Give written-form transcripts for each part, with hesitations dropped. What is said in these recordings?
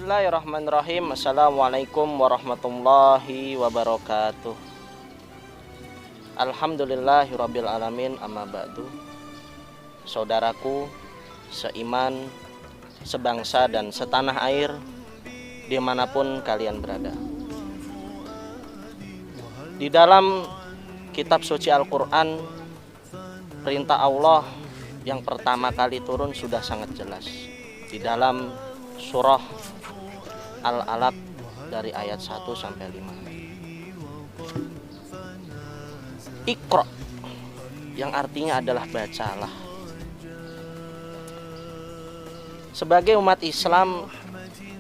Bismillahirrahmanirrahim. Assalamualaikum warahmatullahi wabarakatuh. Alhamdulillahirabbil alamin, amma ba'du. Saudaraku seiman, sebangsa dan setanah air, dimanapun kalian berada. Di dalam kitab suci Al-Quran, perintah Allah yang pertama kali turun sudah sangat jelas. Di dalam surah Al-Alaq dari ayat 1 sampai 5. Iqra, yang artinya adalah bacalah. Sebagai umat Islam,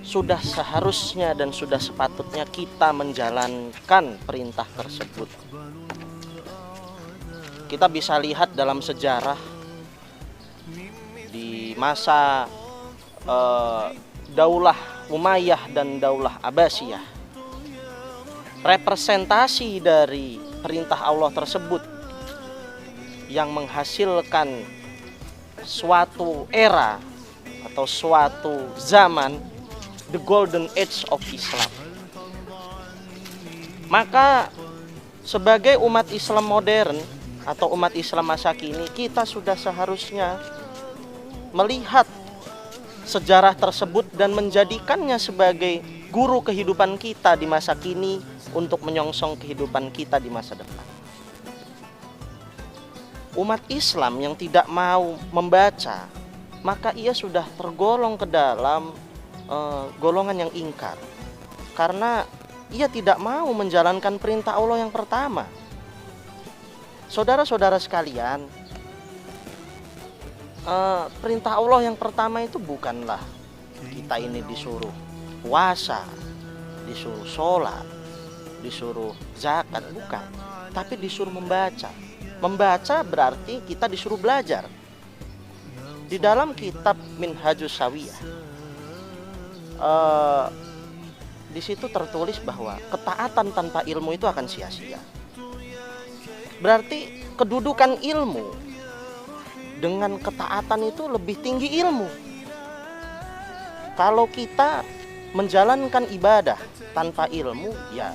sudah seharusnya dan sudah sepatutnya kita menjalankan perintah tersebut. Kita bisa lihat dalam sejarah di masa Daulah Umayyah dan Daulah Abbasiyah, representasi dari perintah Allah tersebut yang menghasilkan suatu era atau suatu zaman, the golden age of Islam. Maka sebagai umat Islam modern atau umat Islam masa kini, kita sudah seharusnya melihat sejarah tersebut dan menjadikannya sebagai guru kehidupan kita di masa kini untuk menyongsong kehidupan kita di masa depan. Umat Islam yang tidak mau membaca, maka ia sudah tergolong ke dalam golongan yang ingkar, karena ia tidak mau menjalankan perintah Allah yang pertama. Saudara-saudara sekalian, perintah Allah yang pertama itu bukanlah kita ini disuruh puasa, disuruh sholat, disuruh zakat, bukan. Tapi disuruh membaca. Membaca berarti kita disuruh belajar. Di dalam kitab Minhajus Sawiyah, di situ tertulis bahwa ketaatan tanpa ilmu itu akan sia-sia. Berarti kedudukan ilmu dengan ketaatan itu lebih tinggi ilmu. Kalau kita menjalankan ibadah tanpa ilmu, ya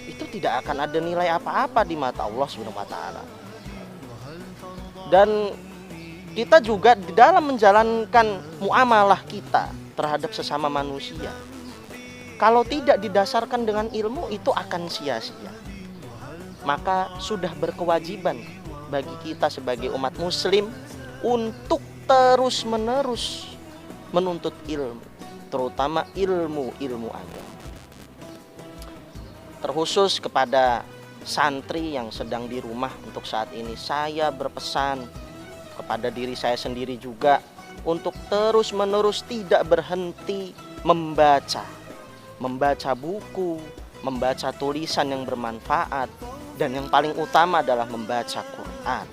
itu tidak akan ada nilai apa-apa di mata Allah Subhanahu wa taala. Dan kita juga di dalam menjalankan muamalah kita terhadap sesama manusia, kalau tidak didasarkan dengan ilmu, itu akan sia-sia. Maka sudah berkewajiban bagi kita sebagai umat muslim untuk terus-menerus menuntut ilmu, terutama ilmu agama. Terkhusus kepada santri yang sedang di rumah untuk saat ini, saya berpesan kepada diri saya sendiri juga untuk terus-menerus tidak berhenti membaca buku, membaca tulisan yang bermanfaat, dan yang paling utama adalah membaca Quran.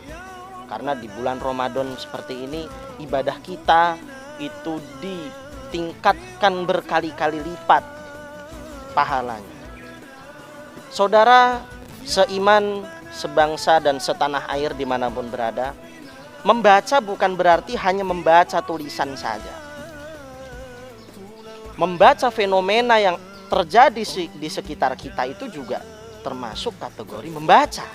Karena di bulan Ramadan seperti ini, ibadah kita itu ditingkatkan berkali-kali lipat pahalanya. Saudara seiman, sebangsa dan setanah air dimanapun berada, membaca bukan berarti hanya membaca tulisan saja. Membaca fenomena yang terjadi di sekitar kita itu juga termasuk kategori membaca.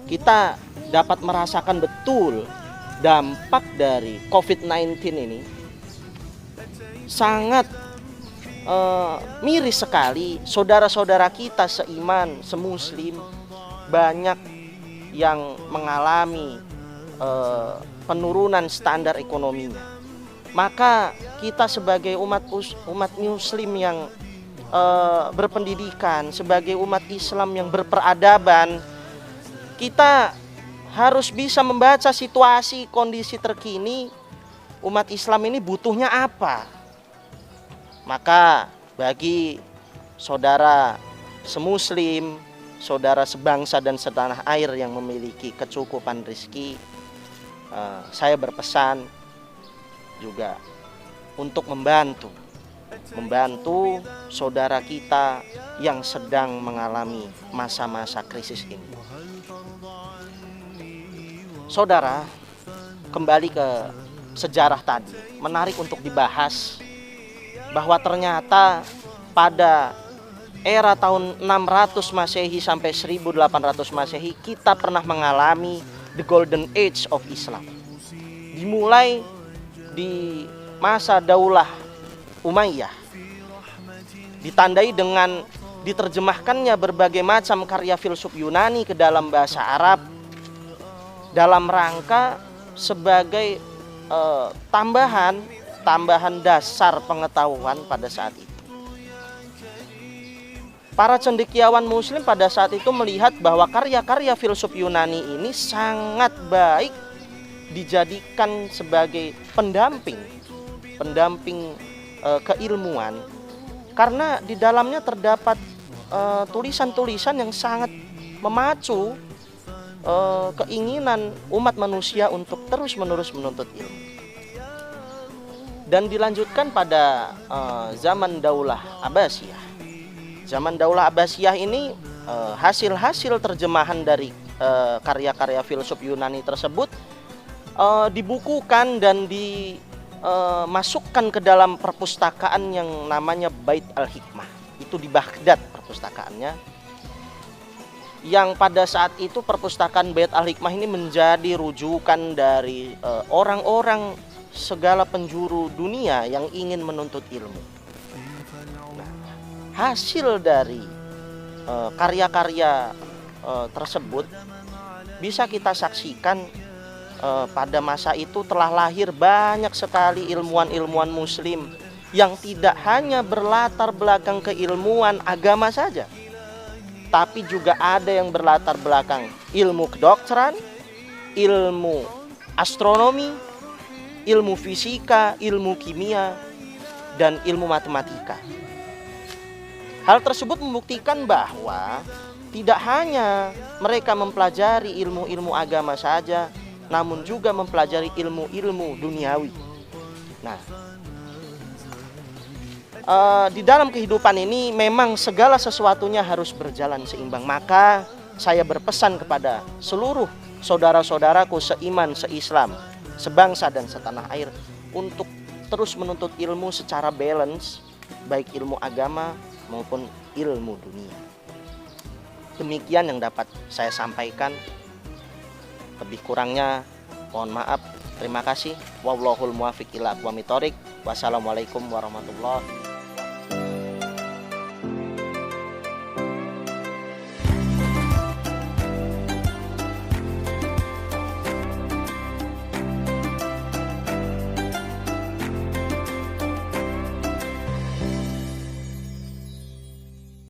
Kita dapat merasakan betul dampak dari COVID-19 ini. Sangat miris sekali. Saudara-saudara kita seiman, semuslim, banyak yang mengalami penurunan standar ekonominya. Maka kita sebagai umat muslim yang berpendidikan, sebagai umat Islam yang berperadaban, kita harus bisa membaca situasi kondisi terkini umat Islam ini butuhnya apa. Maka bagi saudara semuslim, saudara sebangsa dan setanah air yang memiliki kecukupan rezeki, saya berpesan juga untuk membantu saudara kita yang sedang mengalami masa-masa krisis ini. Saudara, kembali ke sejarah tadi, menarik untuk dibahas bahwa ternyata pada era tahun 600 Masehi sampai 1800 Masehi kita pernah mengalami the golden age of Islam. Dimulai di masa Daulah Umayyah, ditandai dengan diterjemahkannya berbagai macam karya filsuf Yunani ke dalam bahasa Arab dalam rangka sebagai tambahan dasar pengetahuan pada saat itu. Para cendekiawan muslim pada saat itu melihat bahwa karya-karya filsuf Yunani ini sangat baik dijadikan sebagai pendamping keilmuan, karena di dalamnya terdapat tulisan-tulisan yang sangat memacu keinginan umat manusia untuk terus-menerus menuntut ilmu. Dan dilanjutkan pada zaman Daulah Abbasiyah. Zaman Daulah Abbasiyah ini hasil-hasil terjemahan dari karya-karya filsuf Yunani tersebut dibukukan dan dimasukkan ke dalam perpustakaan yang namanya Bait al-Hikmah. Itu di Baghdad perpustakaannya. Yang pada saat itu perpustakaan Bait al-Hikmah ini menjadi rujukan dari orang-orang segala penjuru dunia yang ingin menuntut ilmu. Hasil dari karya-karya tersebut bisa kita saksikan pada masa itu telah lahir banyak sekali ilmuwan-ilmuwan muslim yang tidak hanya berlatar belakang keilmuan agama saja, tapi juga ada yang berlatar belakang ilmu kedokteran, ilmu astronomi, ilmu fisika, ilmu kimia, dan ilmu matematika. Hal tersebut membuktikan bahwa tidak hanya mereka mempelajari ilmu-ilmu agama saja, namun juga mempelajari ilmu-ilmu duniawi. Nah, di dalam kehidupan ini memang segala sesuatunya harus berjalan seimbang. Maka saya berpesan kepada seluruh saudara-saudaraku seiman, seislam, sebangsa dan setanah air untuk terus menuntut ilmu secara balance, baik ilmu agama maupun ilmu dunia. Demikian yang dapat saya sampaikan. Lebih kurangnya mohon maaf. Terima kasih. Wallahul muwaffiq ila aqwamit thoriq. Wassalamualaikum warahmatullahi wabarakatuh.